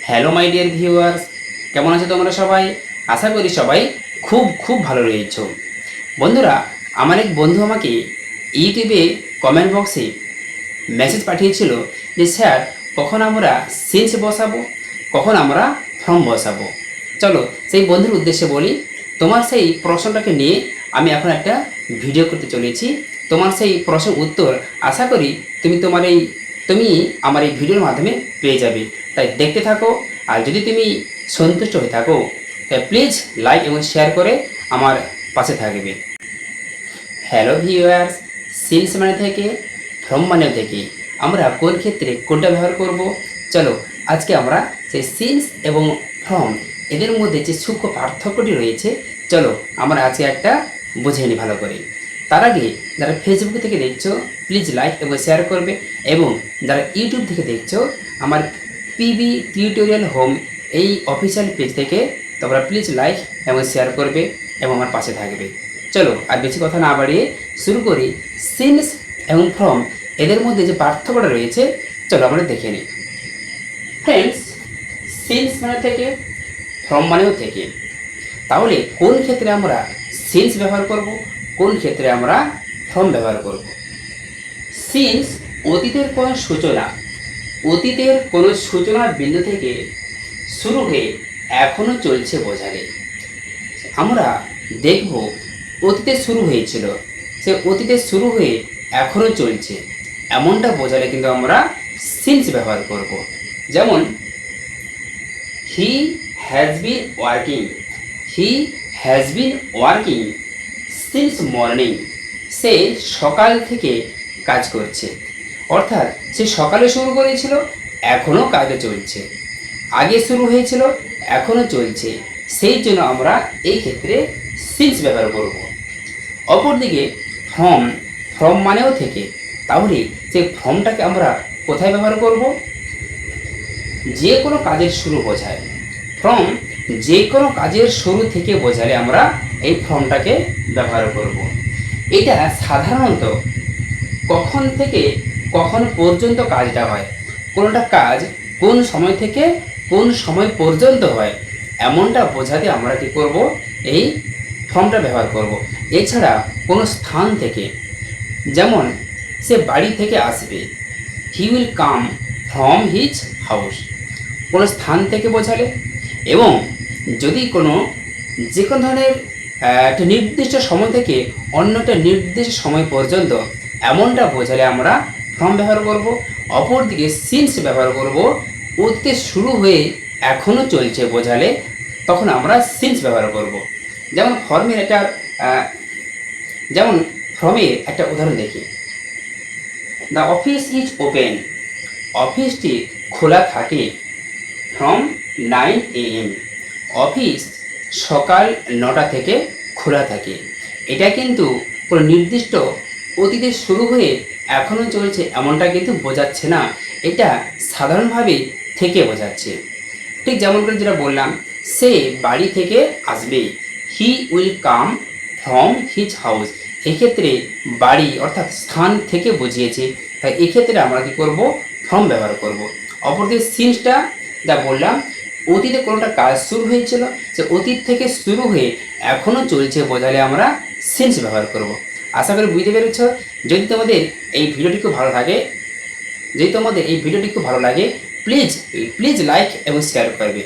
Hello my dear viewers, কেমন আছো তোমরা সবাই? আশা করি সবাই খুব খুব ভালো রয়েছো। বন্ধুরা, আমার এক বন্ধু আমাকে ইউটিউবে কমেন্ট বক্সে মেসেজ পাঠিয়েছিল যে স্যার, কখন আমরা সিন্স বসাবো, কখন আমরা ফ্রম বসাবো। চলো সেই বন্ধুর উদ্দেশ্যে বলি, তোমার সেই প্রশ্নটাকে নিয়ে আমি এখন একটা ভিডিও করতে চলেছি। তোমার সেই প্রশ্নের উত্তর আশা করি তুমি আমার এই ভিডিওর মাধ্যমে পেয়ে যাবে। তাই দেখতে থাকো, আর যদি তুমি সন্তুষ্ট হয়ে থাকো তাই প্লিজ লাইক এবং শেয়ার করে আমার পাশে থাকবে। হ্যালো ভিউয়ার্স, সিন্স মানে থেকে, ফ্রম মানে থেকে আমরা কোন ক্ষেত্রে কোনটা ব্যবহার করব, চলো আজকে আমরা সেই সিন্স এবং ফ্রম এদের মধ্যে যে সূক্ষ্ম পার্থক্যটি রয়েছে, চলো আমরা আজকে একটা বুঝে নিই ভালো করে। তার আগে যারা ফেসবুক থেকে দেখছো প্লিজ লাইক এবং শেয়ার করবে, এবং যারা ইউটিউব থেকে দেখছো আমার পিবি টিউটোরিয়াল হোম এই অফিসিয়াল পেজ থেকে তোমরা প্লিজ লাইক এবং শেয়ার করবে এবং আমার পাশে থাকবে। চলো আর বেশি কথা না বাড়িয়ে শুরু করি। সিন্স এবং ফ্রম এদের মধ্যে যে পার্থক্যটা রয়েছে, চলো আমরা দেখে নিই। ফ্রেন্ডস, সিন্স মানে থেকে, ফ্রম মানেও থেকে। তাহলে কোন ক্ষেত্রে আমরা সিন্স ব্যবহার করব, কোন ক্ষেত্রে আমরা ফ্রম ব্যবহার করব? সিন্স অতীতের কোনো সূচনা বিন্দু থেকে শুরু হয়ে এখনো চলছে বোঝালে। আমরা দেখব অতীতে শুরু হয়েছিল, সে অতীতে শুরু হয়ে এখনো চলছে, এমনটা বোঝালে কিন্তু আমরা সিন্স ব্যবহার করব। যেমন he has been working since morning. সে সকাল থেকে কাজ করছে, অর্থাৎ সে সকালে শুরু করেছিল, এখনও কাজে চলছে। আগে শুরু হয়েছিল, এখনও চলছে, সেই জন্য আমরা এই ক্ষেত্রে সিন্স ব্যবহার করব। অপরদিকে ফ্রম মানেও থেকে। তাহলে সেই ফ্রমটাকে আমরা কোথায় ব্যবহার করব? যে কোনো কাজের শুরু বোঝায়। ফ্রম যে কোনো কাজের শুরু থেকে বোঝালে আমরা এই ফ্রমটাকে ব্যবহার করব। এটা সাধারণত কখন থেকে কখন পর্যন্ত কাজটা হয়, কোনোটা কাজ কোন সময় থেকে কোন সময় পর্যন্ত হয়, এমনটা বোঝাতে আমরা কি করব? এই ফর্মটা ব্যবহার করব। এছাড়া কোনো স্থান থেকে, যেমন সে বাড়ি থেকে আসবে, he will come from his house, কোনো স্থান থেকে বোঝালে। এবং যদি যে কোনো ধরনের একটা নির্দিষ্ট সময় থেকে অন্য একটা নির্দিষ্ট সময় পর্যন্ত, এমনটা বোঝালে আমরা ফ্রম ব্যবহার করব। অপরদিকে সিন্স ব্যবহার করব অতীতে শুরু হয়ে এখনও চলছে বোঝালে, তখন আমরা সিন্স ব্যবহার করব। যেমন ফ্রমের একটা উদাহরণ দেখি। দ্য অফিস ইজ ওপেন, অফিসটি খোলা থাকে ফ্রম 9 AM। অফিস সকাল 9টা থেকে খোলা থাকে। এটা কিন্তু কোনো নির্দিষ্ট অতীতে শুরু হয়ে এখনও চলছে এমনটা কিন্তু বোঝাচ্ছে না, এটা সাধারণভাবে থেকে বোঝাচ্ছে। ঠিক যেমন করে যেটা বললাম, সে বাড়ি থেকে আসবে, he will come from his house. এক্ষেত্রে বাড়ি অর্থাৎ স্থান থেকে বুঝিয়েছে, তাই এক্ষেত্রে আমরা কি করব? ফ্রম ব্যবহার করব। অপরদিকে সিন্সটা যা বললাম, অতীতে কোনোটা কাজ শুরু হয়েছিল, সে অতীত থেকে শুরু হয়ে এখনও চলছে বোঝালে আমরা সিন্স ব্যবহার করব। আশা করি বুঝতে পেরেছ। যদি তোমাদের এই ভিডিওটি খুব ভালো লাগে প্লিজ লাইক এবং শেয়ার করবে।